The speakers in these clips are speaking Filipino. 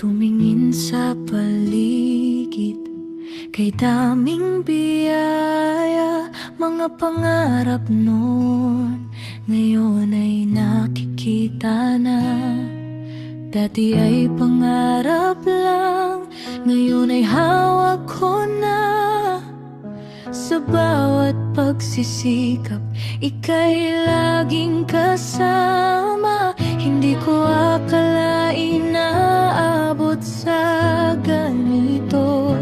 Tumingin sa paligid, kay daming biyaya. Mga pangarap noon, ngayon ay nakikita na. Dati ay pangarap lang, ngayon ay hawak ko na. Sa bawat pagsisikap, ika'y laging kasama. Hindi ko akalain na aabot sa ganito.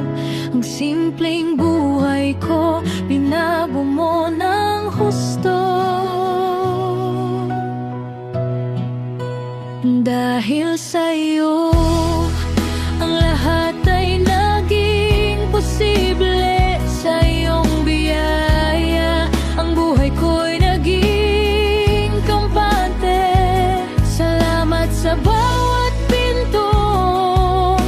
Ang simpleng buhay ko, binago mo ng husto. Dahil sa'yo, ang lahat ay naging posible. Sa iyong biyaya, ang buhay ko'y naging kampante. Salamat sa bawat pintong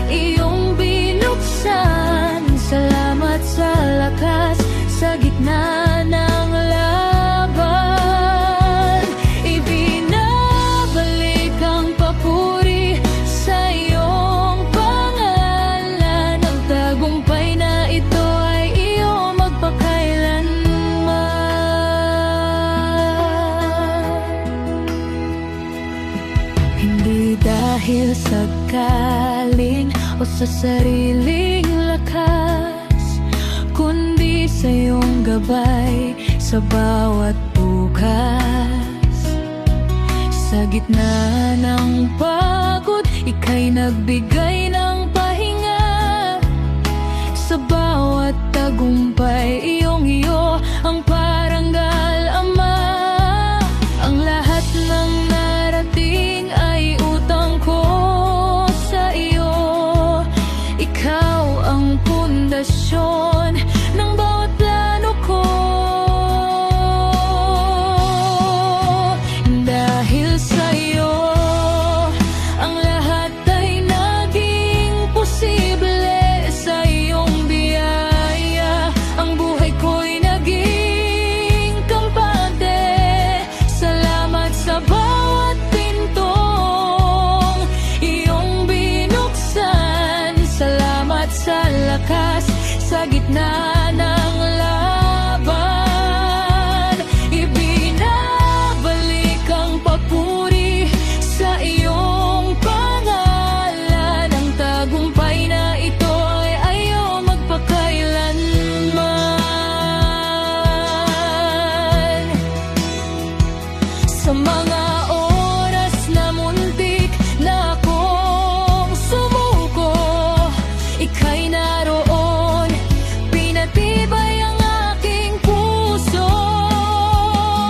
iyong binuksan. Salamat sa lakas sa gitna ng laban. Ibinabalik ang papuri sa iyong pangalan. Ang tagumpay na ito ay iyong magpakailanman. Hindi dahil sa galing o sa sariling lakas, kundi sa iyong gabay sa bawat bukas. Sa gitna ng pagod, ika'y nagbigay ng pahinga. Sa bawat tagumpay, iyong-iyo ang parangal, Ama. Ang lahat ng narating ay utang ko sa iyo. Ikaw ang pundasyon ng bawat plano ko. Dahil sa'yo, ang lahat ay naging posible. Sa iyong biyaya, ang buhay ko'y naging kampante. Salamat sa bawat pintong iyong binuksan. Salamat sa lakas sa gitna ng laban. Ibinabalik ang papuri sa iyong pangalan. Ang tagumpay na ito ay ayaw magpakailanman. Sa mga oras na muntik na akong sumuko, ika'y naroon, pinatibay ang aking puso.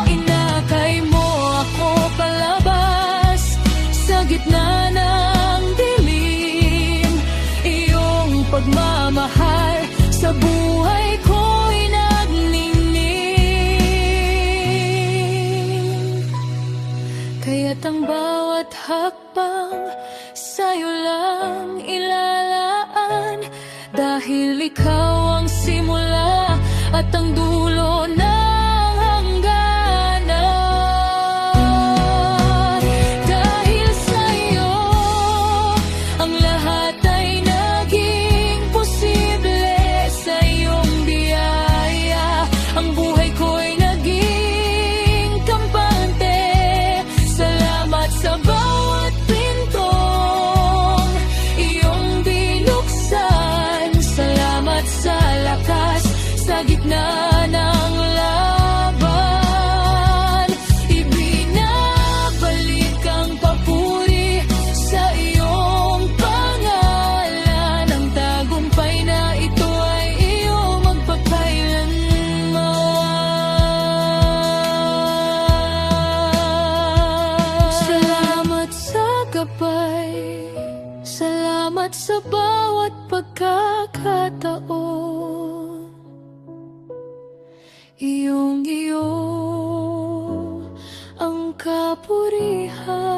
Inakay mo ako palabas sa gitna ng dilim. Iyong pagmamahal sa buhay ko'y nagningning. Kaya't ang bawat hakbang sa'yo lang ilalaan. Dahil ikaw ang simula at ang dulo ng hangganan. Dahil sa'yo, ang lahat ay naging posible. Sa iyong biyaya, ang buhay ko'y naging kampante. Salamat sa bawat pintong iyong binuksan. Salamat sa lakas sa gitna ng laban. Ibinabalik ang papuri sa iyong pangalan. Ang tagumpay na ito ay iyong magpakailanman. Salamat sa gabay, salamat sa bawat pagkakataon. Iyong-iyo ang kapurihan.